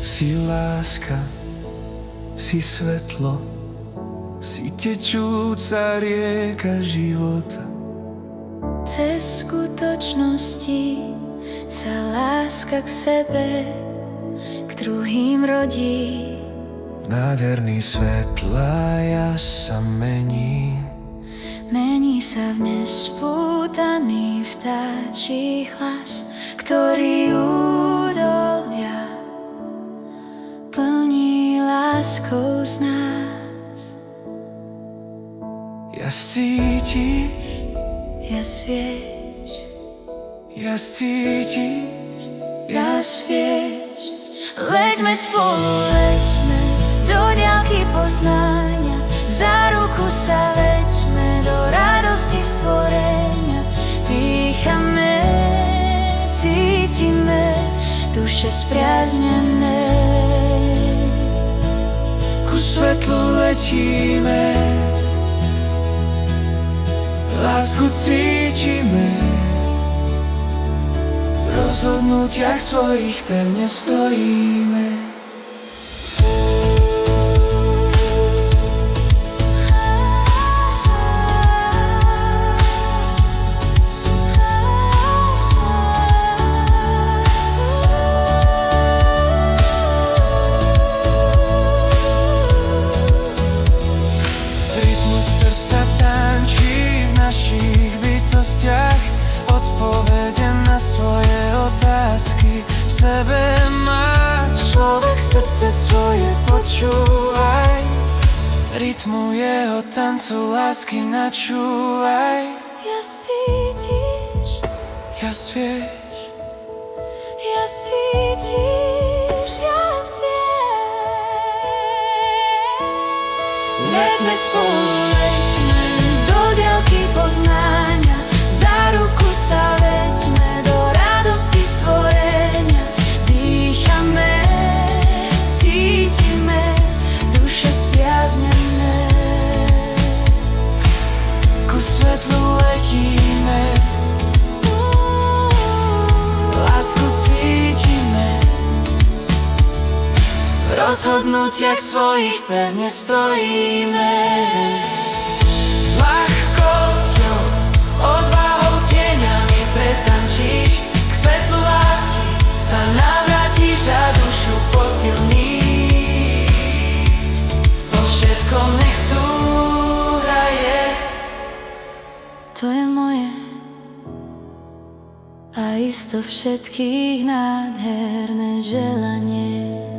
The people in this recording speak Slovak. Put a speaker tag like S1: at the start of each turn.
S1: Si láska, si svetlo, si tečúca rieka života.
S2: Cez skutočnosti sa láska k sebe, k druhým rodí.
S1: Nádherný svetla jas sa mení.
S2: Mení sa v nespútaný vtáčí hlas, ktorý údolia plní láskou z nás.
S1: Jas cítiš,
S2: Jas vieš,
S1: jas cítiš,
S2: jas vieš. Leďme spolu, leďme do diaľky poznania, za ruku sa veďme do radosti stvorenia. Dýchame, cítime, duše spriaznené.
S1: ku svetlu letíme, lásku cítime, v rozhodnutiach svojich pevne stojíme. Odpovede na svoje otázky v sebe máš. Človek srdce svoje počúvaj, rytmu jeho tancu lásky načúvaj.
S2: Jas cítiš,
S1: Jas vieš,
S2: jas cítiš, jas vieš. Leďme spolu, leďme do diaľky poznania, za ruku sa veďme do radosti stvorenia. Dýchame, cítime, duše spriaznené.
S1: ku svetlu letíme, lásku cítime,
S2: V rozhodnutiach svojich pevne stojíme.
S1: s ľahkosťou, odvahou, tieňami pretančíš, k svetlu lásky sa navrátiš a dušu posilníš. Vo všetkom nech súhraje.
S2: To je moje a isto všetkých nádherné želanie.